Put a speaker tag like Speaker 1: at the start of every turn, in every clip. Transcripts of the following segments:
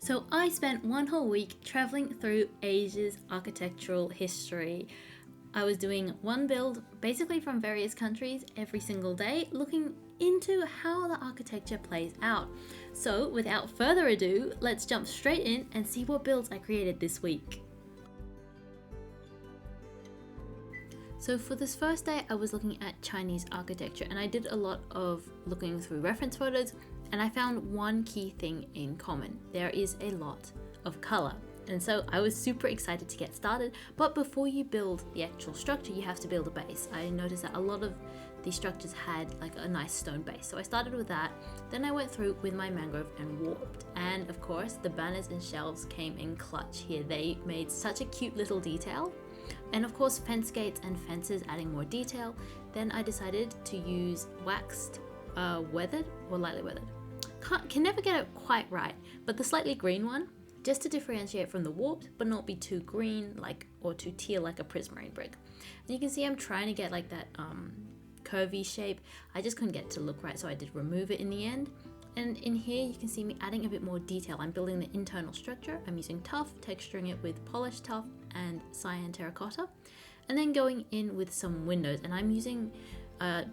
Speaker 1: So I spent one whole week traveling through Asia's architectural history. I was doing one build basically from various countries every single day, looking into how the architecture plays out. So without further ado, let's jump straight in and see what builds I created this week. So for this first day, I was looking at Chinese architecture, and I did a lot of looking through reference photos, and I found one key thing in common. There is a lot of color. And so I was super excited to get started, but before you build the actual structure, you have to build a base. I noticed that a lot of these structures had like a nice stone base. So I started with that, then I went through with my mangrove and warped. And of course, the banners and shelves came in clutch here. They made such a cute little detail. And of course, fence gates and fences adding more detail. Then I decided to use waxed, weathered or lightly weathered. Can never get it quite right, but the slightly green one, just to differentiate from the warped, but not be too green or too teal like a prismarine brick. And you can see I'm trying to get like that curvy shape. I just couldn't get it to look right, so I did remove it in the end. And in here you can see me adding a bit more detail. I'm building the internal structure. I'm using tuff, texturing it with polished tuff and cyan terracotta, and then going in with some windows. And I'm using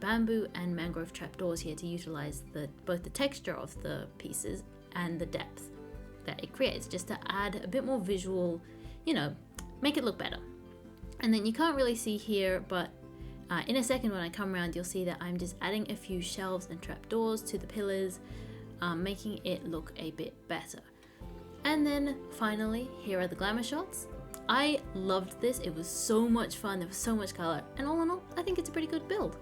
Speaker 1: bamboo and mangrove trapdoors here to utilize both the texture of the pieces and the depth that it creates, just to add a bit more visual, make it look better. And then you can't really see here, but in a second when I come around, you'll see that I'm just adding a few shelves and trapdoors to the pillars, making it look a bit better. And then finally, here are the glamour shots. I loved this. It was so much fun. There was so much color, and all in all, I think it's a pretty good build.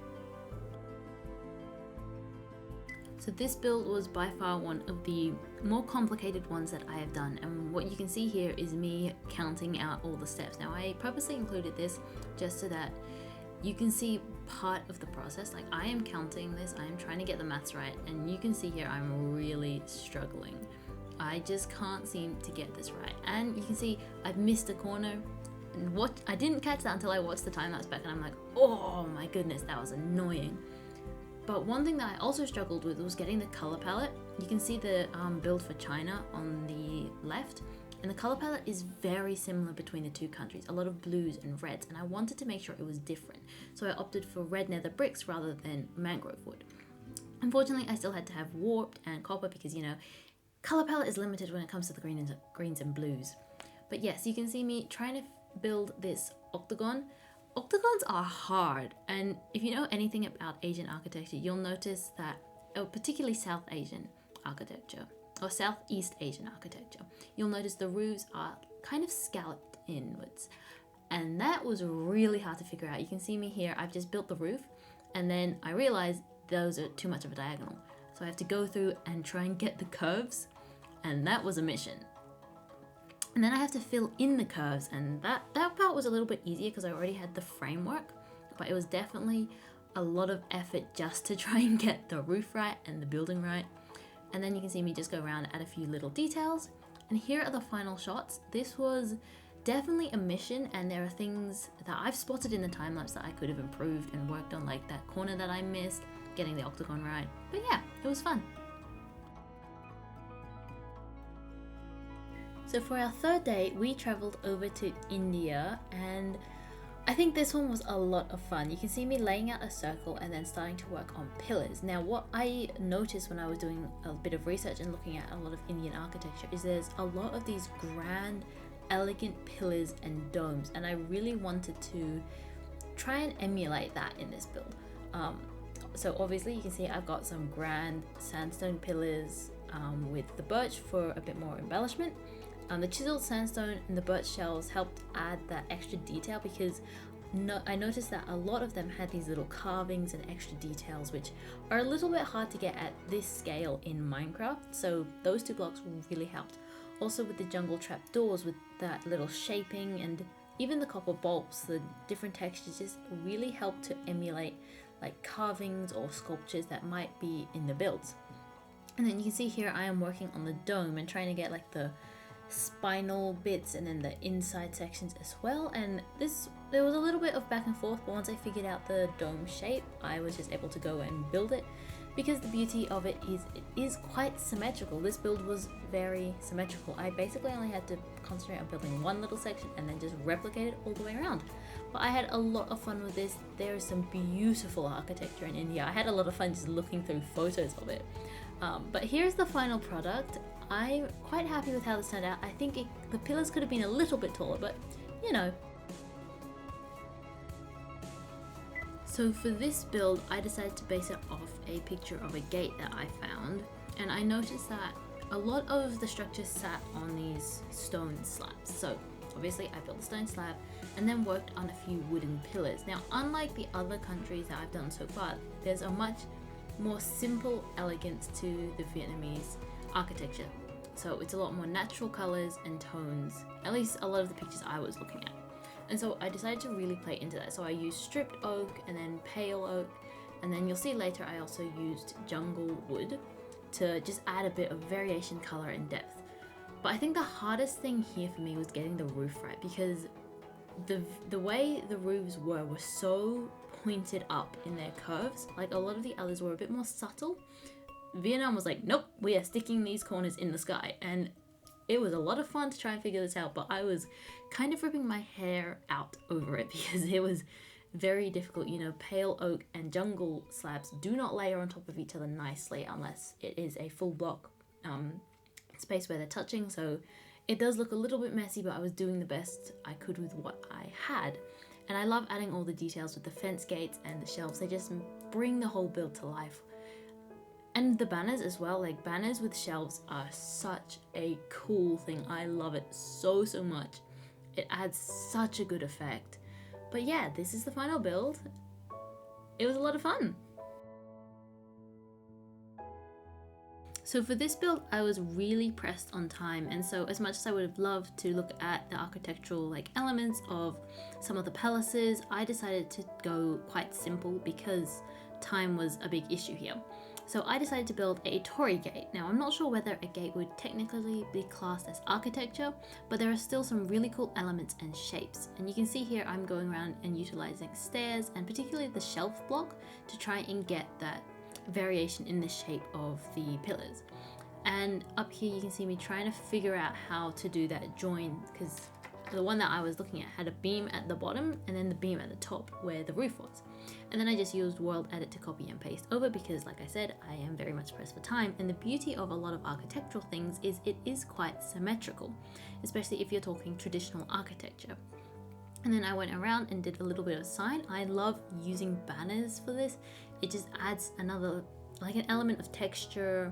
Speaker 1: So this build was by far one of the more complicated ones that I have done, and what you can see here is me counting out all the steps. Now I purposely included this just so that you can see part of the process. Like, I am counting this, I am trying to get the maths right, and you can see here I'm really struggling. I just can't seem to get this right, and you can see I've missed a corner, and I didn't catch that until I watched the time lapse back, and I'm like, oh my goodness, that was annoying. But one thing that I also struggled with was getting the color palette. You can see the build for China on the left, and the color palette is very similar between the two countries, a lot of blues and reds, and I wanted to make sure it was different. So I opted for red nether bricks rather than mangrove wood. Unfortunately, I still had to have warped and copper because, color palette is limited when it comes to the greens and blues. But yes, you can see me trying to build this octagon. Octagons are hard, and if you know anything about Asian architecture, you'll notice that, particularly South Asian architecture, or Southeast Asian architecture, you'll notice the roofs are kind of scalloped inwards, and that was really hard to figure out. You can see me here, I've just built the roof, and then I realized those are too much of a diagonal, so I have to go through and try and get the curves, and that was a mission. And then I have to fill in the curves, and that part was a little bit easier because I already had the framework, but it was definitely a lot of effort just to try and get the roof right and the building right. And then you can see me just go around and add a few little details. And here are the final shots. This was definitely a mission, and there are things that I've spotted in the time lapse that I could have improved and worked on, like that corner that I missed, getting the octagon right. But yeah, it was fun. So for our third day, we traveled over to India, and I think this one was a lot of fun. You can see me laying out a circle and then starting to work on pillars. Now, what I noticed when I was doing a bit of research and looking at a lot of Indian architecture is there's a lot of these grand, elegant pillars and domes, and I really wanted to try and emulate that in this build. So obviously you can see I've got some grand sandstone pillars with the birch for a bit more embellishment. The chiseled sandstone and the birch shells helped add that extra detail because I noticed that a lot of them had these little carvings and extra details which are a little bit hard to get at this scale in Minecraft, so those two blocks really helped. Also with the jungle trapdoors with that little shaping, and even the copper bolts, the different textures just really helped to emulate like carvings or sculptures that might be in the builds. And then you can see here I am working on the dome and trying to get like the spinal bits and then the inside sections as well, and there was a little bit of back and forth, but once I figured out the dome shape I was just able to go and build it. because the beauty of it is quite symmetrical. This build was very symmetrical. I basically only had to concentrate on building one little section and then just replicate it all the way around. But I had a lot of fun with this. There is some beautiful architecture in India. I had a lot of fun just looking through photos of it. But here's the final product. I'm quite happy with how this turned out. I think the pillars could have been a little bit taller, but you know. So for this build, I decided to base it off a picture of a gate that I found, and I noticed that a lot of the structure sat on these stone slabs. So obviously I built a stone slab and then worked on a few wooden pillars. Now, unlike the other countries that I've done so far, there's a much more simple elegance to the Vietnamese architecture. So it's a lot more natural colors and tones, at least a lot of the pictures I was looking at. And so I decided to really play into that. So I used stripped oak and then pale oak, and then you'll see later I also used jungle wood to just add a bit of variation, color and depth. But I think the hardest thing here for me was getting the roof right, because the way the roofs were so pointed up in their curves. Like a lot of the others were a bit more subtle. Vietnam was like, nope, we are sticking these corners in the sky. And it was a lot of fun to try and figure this out, but I was kind of ripping my hair out over it because it was very difficult. You know, pale oak and jungle slabs do not layer on top of each other nicely unless it is a full block space where they're touching. So it does look a little bit messy, but I was doing the best I could with what I had. And I love adding all the details with the fence gates and the shelves. They just bring the whole build to life. And the banners as well, like banners with shelves are such a cool thing. I love it so much. It adds such a good effect. But yeah, this is the final build. It was a lot of fun. So for this build, I was really pressed on time, and so as much as I would have loved to look at the architectural elements of some of the palaces, I decided to go quite simple because time was a big issue here. So I decided to build a Torii gate. Now I'm not sure whether a gate would technically be classed as architecture, but there are still some really cool elements and shapes. And you can see here I'm going around and utilizing stairs and particularly the shelf block to try and get that variation in the shape of the pillars. And up here you can see me trying to figure out how to do that join, because the one that I was looking at had a beam at the bottom and then the beam at the top where the roof was. And then I just used World Edit to copy and paste over because, like I said, I am very much pressed for time. And the beauty of a lot of architectural things is it is quite symmetrical, especially if you're talking traditional architecture. And then I went around and did a little bit of sign. I love using banners for this. It just adds another, an element of texture.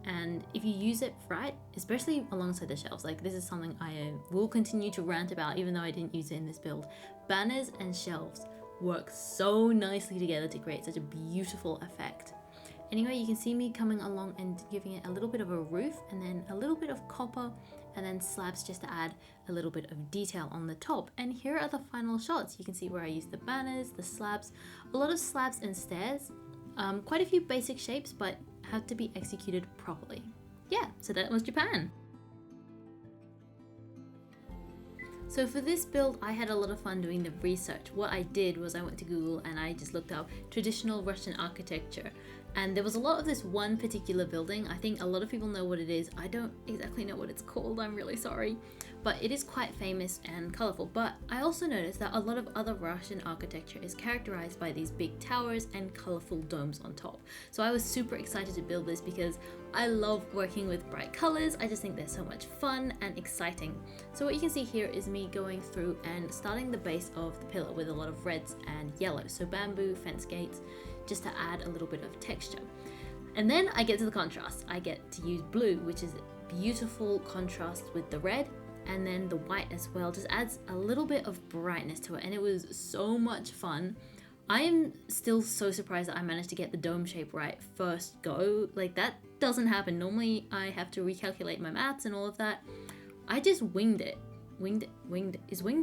Speaker 1: And if you use it right, especially alongside the shelves, this is something I will continue to rant about even though I didn't use it in this build. Banners and shelves work so nicely together to create such a beautiful effect. Anyway, you can see me coming along and giving it a little bit of a roof and then a little bit of copper and then slabs just to add a little bit of detail on the top. And here are the final shots. You can see where I use the banners, the slabs, a lot of slabs and stairs, quite a few basic shapes, but have to be executed properly. Yeah, so that was Japan. So for this build, I had a lot of fun doing the research. What I did was I went to Google and I just looked up traditional Russian architecture. And there was a lot of this one particular building. I think a lot of people know what it is. I don't exactly know what it's called, I'm really sorry. But it is quite famous and colorful. But I also noticed that a lot of other Russian architecture is characterized by these big towers and colorful domes on top. So I was super excited to build this because I love working with bright colors. I just think they're so much fun and exciting. So what you can see here is me going through and starting the base of the pillar with a lot of reds and yellows. So bamboo, fence gates, just to add a little bit of texture. And then I get to the contrast. I get to use blue, which is beautiful contrast with the red, and then the white as well just adds a little bit of brightness to it, and it was so much fun. I am still so surprised that I managed to get the dome shape right first go. That doesn't happen. Normally I have to recalculate my maths and all of that. I just winged it. Winged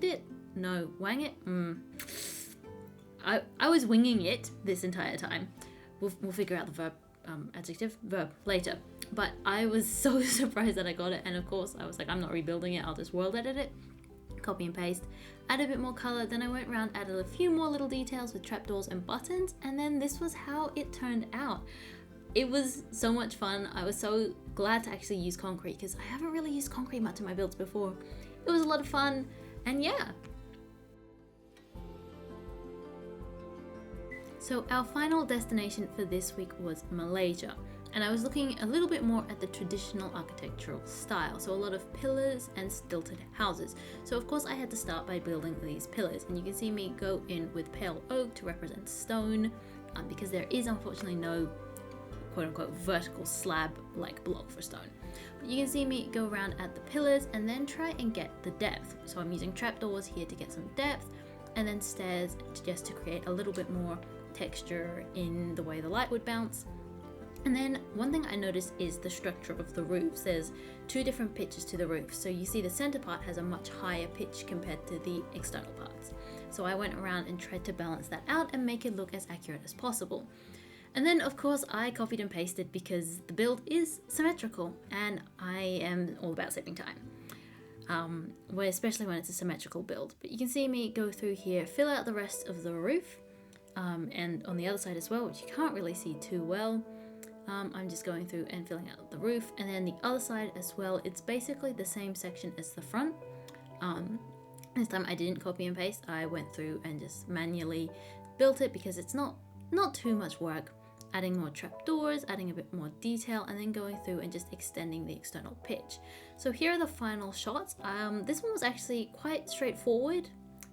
Speaker 1: it? No, wang it? I was winging it this entire time. We'll figure out the verb, verb later. But I was so surprised that I got it. And of course I was like, I'm not rebuilding it. I'll just world edit it, copy and paste, add a bit more color. Then I went around, added a few more little details with trapdoors and buttons. And then this was how it turned out. it was so much fun. I was so glad to actually use concrete because I haven't really used concrete much in my builds before. It was a lot of fun, and yeah. So our final destination for this week was Malaysia, and I was looking a little bit more at the traditional architectural style, so a lot of pillars and stilted houses. So of course I had to start by building these pillars, and you can see me go in with pale oak to represent stone, because there is unfortunately no quote-unquote vertical slab-like block for stone. But you can see me go around at the pillars and then try and get the depth. So I'm using trapdoors here to get some depth, and then stairs just to create a little bit more texture in the way the light would bounce. And then one thing I noticed is the structure of the roofs. There's two different pitches to the roof. So you see the center part has a much higher pitch compared to the external parts. So I went around and tried to balance that out and make it look as accurate as possible. And then of course I copied and pasted because the build is symmetrical and I am all about saving time. Especially when it's a symmetrical build. But you can see me go through here, fill out the rest of the roof, and on the other side as well, which you can't really see too well. I'm just going through and filling out the roof, and then the other side as well. It's basically the same section as the front. This time I didn't copy and paste. I went through and just manually built it because it's not too much work. Adding more trapdoors, adding a bit more detail, and then going through and just extending the external pitch. So here are the final shots. This one was actually quite straightforward.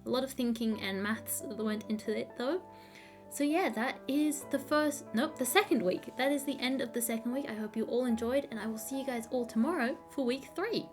Speaker 1: A lot of thinking and maths went into it though. So yeah, that is the second week. That is the end of the second week. I hope you all enjoyed, and I will see you guys all tomorrow for week 3.